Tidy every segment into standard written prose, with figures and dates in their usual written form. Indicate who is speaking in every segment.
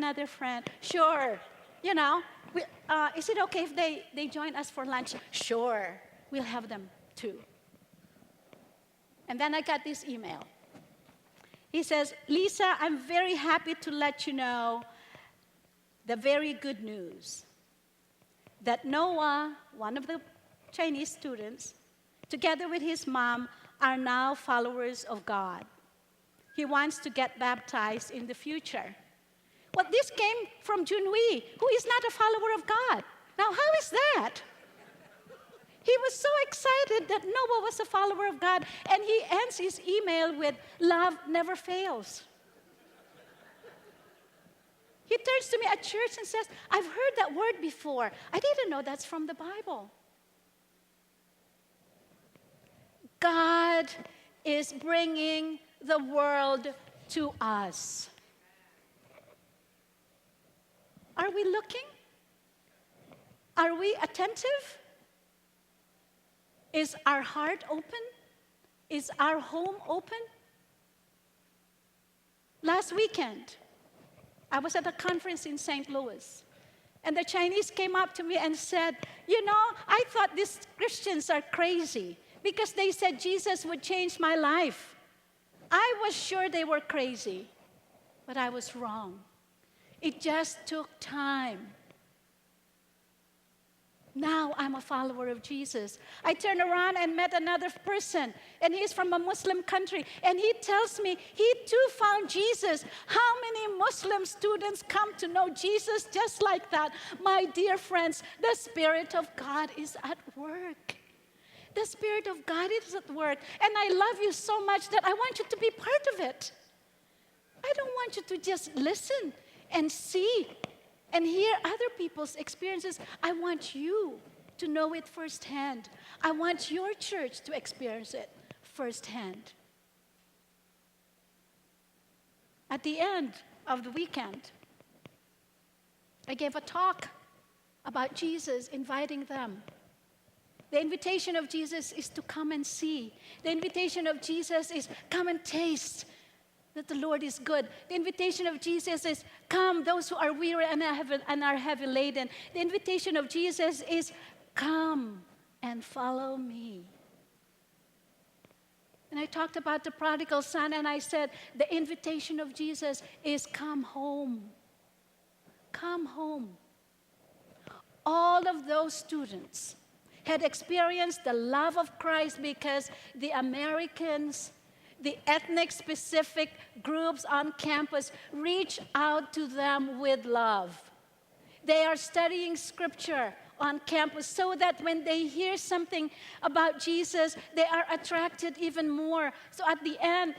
Speaker 1: another friend. Sure. You know, is it okay if they join us for lunch? Sure. We'll have them too. And then I got this email. He says, Lisa, I'm very happy to let you know the very good news that Noah, one of the Chinese students, together with his mom, are now followers of God. He wants to get baptized in the future. Well, this came from Junhui, who is not a follower of God. Now, how is that? He was so excited that Noah was a follower of God, and he ends his email with, love never fails. He turns to me at church and says, I've heard that word before. I didn't know that's from the Bible. God is bringing the world to us. Are we looking? Are we attentive? Is our heart open? Is our home open? Last weekend, I was at a conference in St. Louis, and the Chinese came up to me and said, you know, I thought these Christians are crazy because they said Jesus would change my life. I was sure they were crazy, but I was wrong. It just took time. Now I'm a follower of Jesus. I turned around and met another person, and he's from a Muslim country, and he tells me he too found Jesus. How many Muslim students come to know Jesus just like that? My dear friends, the Spirit of God is at work. The Spirit of God is at work, and I love you so much that I want you to be part of it. I don't want you to just listen and see and hear other people's experiences. I want you to know it firsthand. I want your church to experience it firsthand. At the end of the weekend, I gave a talk about Jesus, inviting them. The invitation of Jesus is to come and see. The invitation of Jesus is come and taste that the Lord is good. The invitation of Jesus is, come, those who are weary and are heavy laden. The invitation of Jesus is, come and follow me. And I talked about the prodigal son, and I said, the invitation of Jesus is, come home. Come home. All of those students had experienced the love of Christ because the Americans, the ethnic-specific groups on campus reach out to them with love. They are studying Scripture on campus so that when they hear something about Jesus, they are attracted even more. So at the end,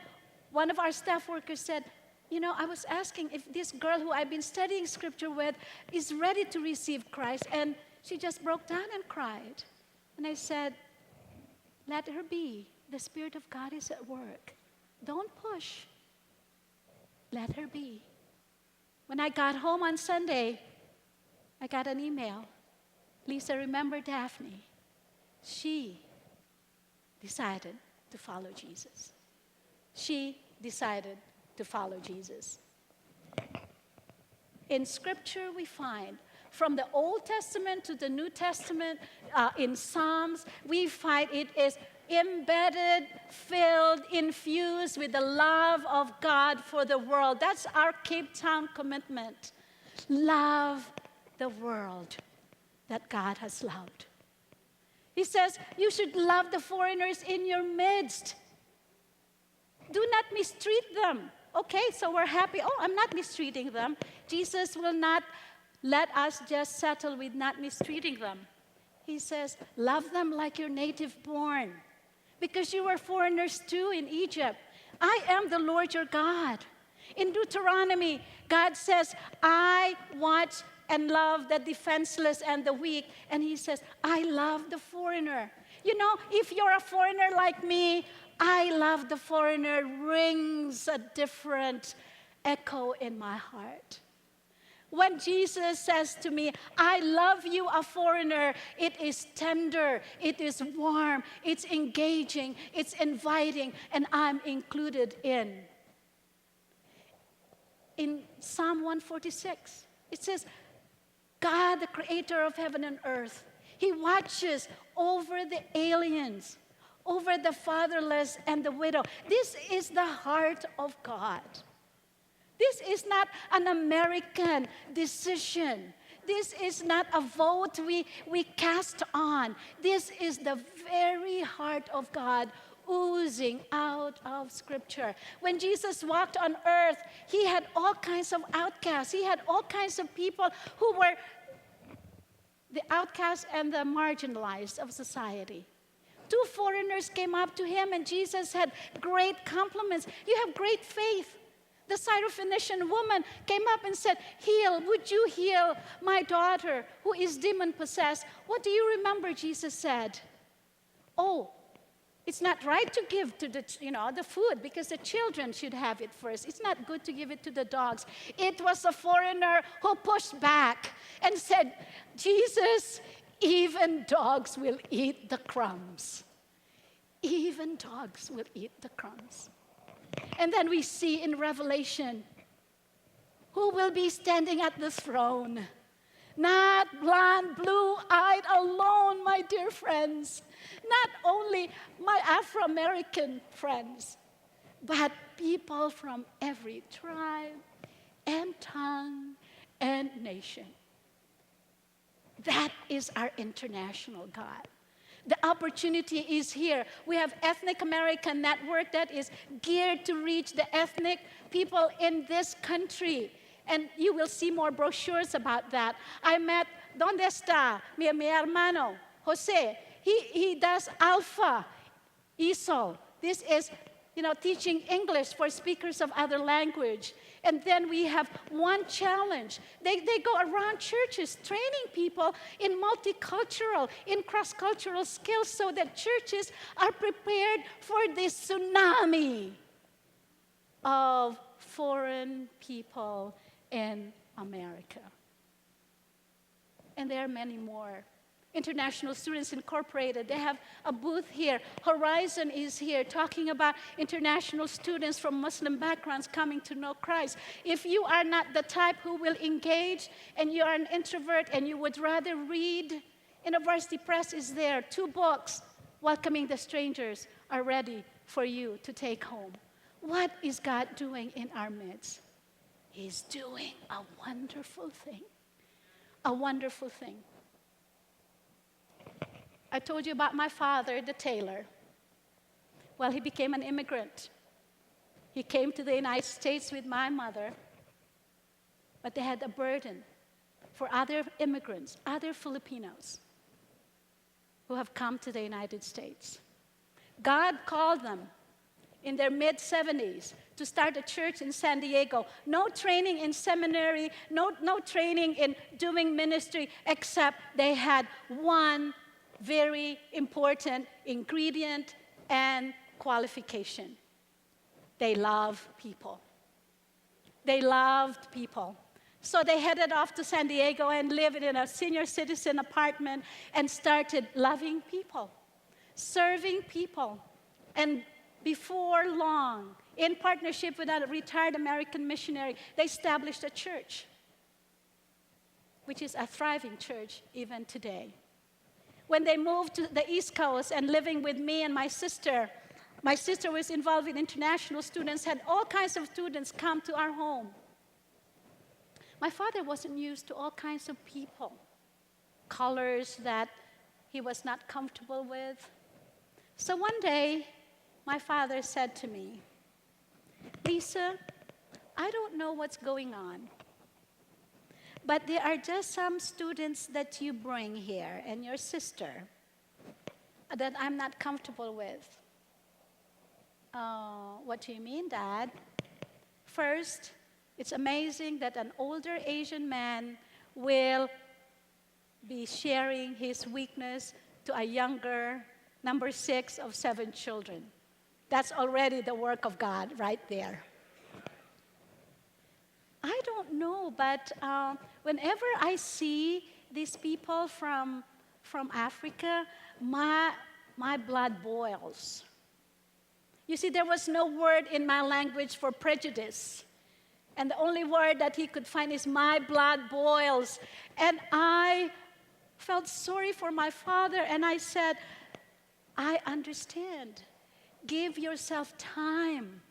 Speaker 1: one of our staff workers said, you know, I was asking if this girl who I've been studying Scripture with is ready to receive Christ, and she just broke down and cried. And I said, let her be. The Spirit of God is at work. Don't push. Let her be. When I got home on Sunday, I got an email. Lisa, remember Daphne? She decided to follow Jesus. She decided to follow Jesus. In Scripture, we find from the Old Testament to the New Testament, in Psalms, we find it is embedded, filled, infused with the love of God for the world. That's our Cape Town commitment. Love the world that God has loved. He says, you should love the foreigners in your midst. Do not mistreat them. Okay, so we're happy. Oh, I'm not mistreating them. Jesus will not let us just settle with not mistreating them. He says, love them like you're native born, because you were foreigners too in Egypt. I am the Lord your God. In Deuteronomy, God says, I watch and love the defenseless and the weak. And he says, I love the foreigner. You know, if you're a foreigner like me, I love the foreigner rings a different echo in my heart. When Jesus says to me, I love you, a foreigner, it is tender, it is warm, it's engaging, it's inviting, and I'm included in. in Psalm 146. It says, God, the creator of heaven and earth, he watches over the aliens, over the fatherless and the widow. This is the heart of God. This is not an American decision. This is not a vote we cast on. This is the very heart of God oozing out of Scripture. When Jesus walked on earth, he had all kinds of outcasts. He had all kinds of people who were the outcasts and the marginalized of society. 2 foreigners came up to him, and Jesus had great compliments. You have great faith. The Syrophoenician woman came up and said, would you heal my daughter who is demon-possessed? What do you remember Jesus said? Oh, it's not right to give to the food because the children should have it first. It's not good to give it to the dogs. It was a foreigner who pushed back and said, Jesus, even dogs will eat the crumbs. Even dogs will eat the crumbs. And then we see in Revelation, who will be standing at the throne? Not blonde, blue-eyed alone, my dear friends. Not only my Afro-American friends, but people from every tribe and tongue and nation. That is our international God. The opportunity is here. We have Ethnic American Network that is geared to reach the ethnic people in this country. And you will see more brochures about that. I met, ¿Dónde está mi hermano, Jose? He does Alpha, ESOL. This is, teaching English for speakers of other language. And then we have One Challenge. They go around churches training people in multicultural, in cross-cultural skills so that churches are prepared for this tsunami of foreign people in America. And there are many more. International Students Incorporated, they have a booth here. Horizon is here talking about international students from Muslim backgrounds coming to know Christ. If you are not the type who will engage and you are an introvert and you would rather read, University Press is there. 2 books, Welcoming the Strangers, are ready for you to take home. What is God doing in our midst? He's doing a wonderful thing. A wonderful thing. I told you about my father, the tailor. Well, he became an immigrant. He came to the United States with my mother, but they had a burden for other immigrants, other Filipinos who have come to the United States. God called them in their mid-70s to start a church in San Diego. No training in seminary, no training in doing ministry, except they had one very important ingredient and qualification. They love people. They loved people. So they headed off to San Diego and lived in a senior citizen apartment and started loving people, serving people. And before long, in partnership with a retired American missionary, they established a church, which is a thriving church even today. When they moved to the East Coast and living with me and my sister was involved in international students, had all kinds of students come to our home. My father wasn't used to all kinds of people, colors that he was not comfortable with. So one day, my father said to me, Lisa, I don't know what's going on, but there are just some students that you bring here and your sister that I'm not comfortable with. What do you mean, Dad? First, it's amazing that an older Asian man will be sharing his weakness to a younger, number 6 of 7 children. That's already the work of God right there. I don't know, but whenever I see these people from Africa, my blood boils. You see, there was no word in my language for prejudice. And the only word that he could find is, my blood boils. And I felt sorry for my father, and I said, I understand. Give yourself time.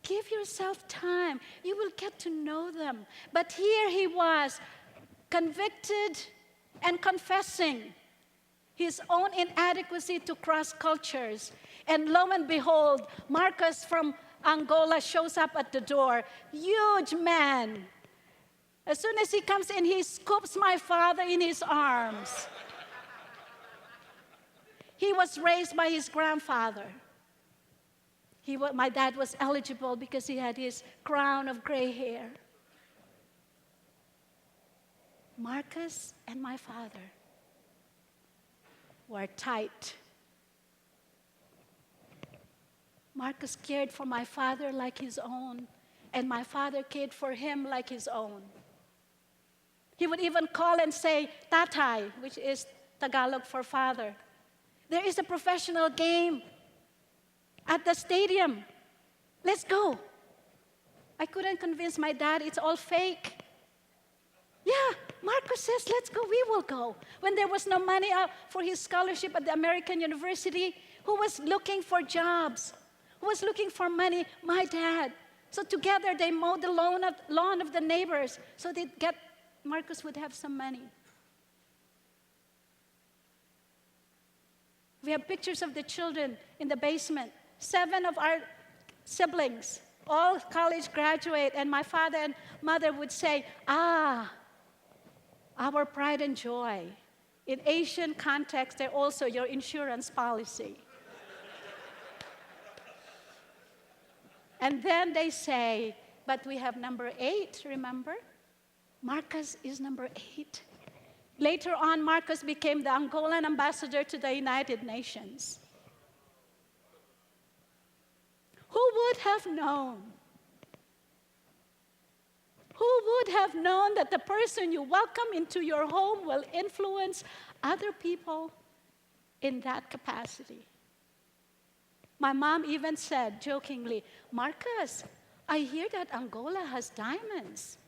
Speaker 1: Give yourself time. You will get to know them. But here he was, convicted and confessing his own inadequacy to cross cultures. And lo and behold, Marcus from Angola shows up at the door. Huge man. As soon as he comes in, he scoops my father in his arms. He was raised by his grandfather. My dad was eligible because he had his crown of gray hair. Marcus and my father were tight. Marcus cared for my father like his own, and my father cared for him like his own. He would even call and say, tatay, which is Tagalog for father. There is a professional game at the stadium. Let's go. I couldn't convince my dad it's all fake. Yeah, Marcus says, let's go, we will go. When there was no money for his scholarship at the American University, who was looking for jobs? Who was looking for money? My dad. So together they mowed the lawn of the neighbors so Marcus would have some money. We have pictures of the children in the basement. 7 of our siblings, all college graduate, and my father and mother would say, our pride and joy. In Asian context, they're also your insurance policy. And then they say, but we have number 8, remember? Marcus is number 8. Later on, Marcus became the Angolan ambassador to the United Nations. Who would have known? Who would have known that the person you welcome into your home will influence other people in that capacity? My mom even said jokingly, Marcus, I hear that Angola has diamonds.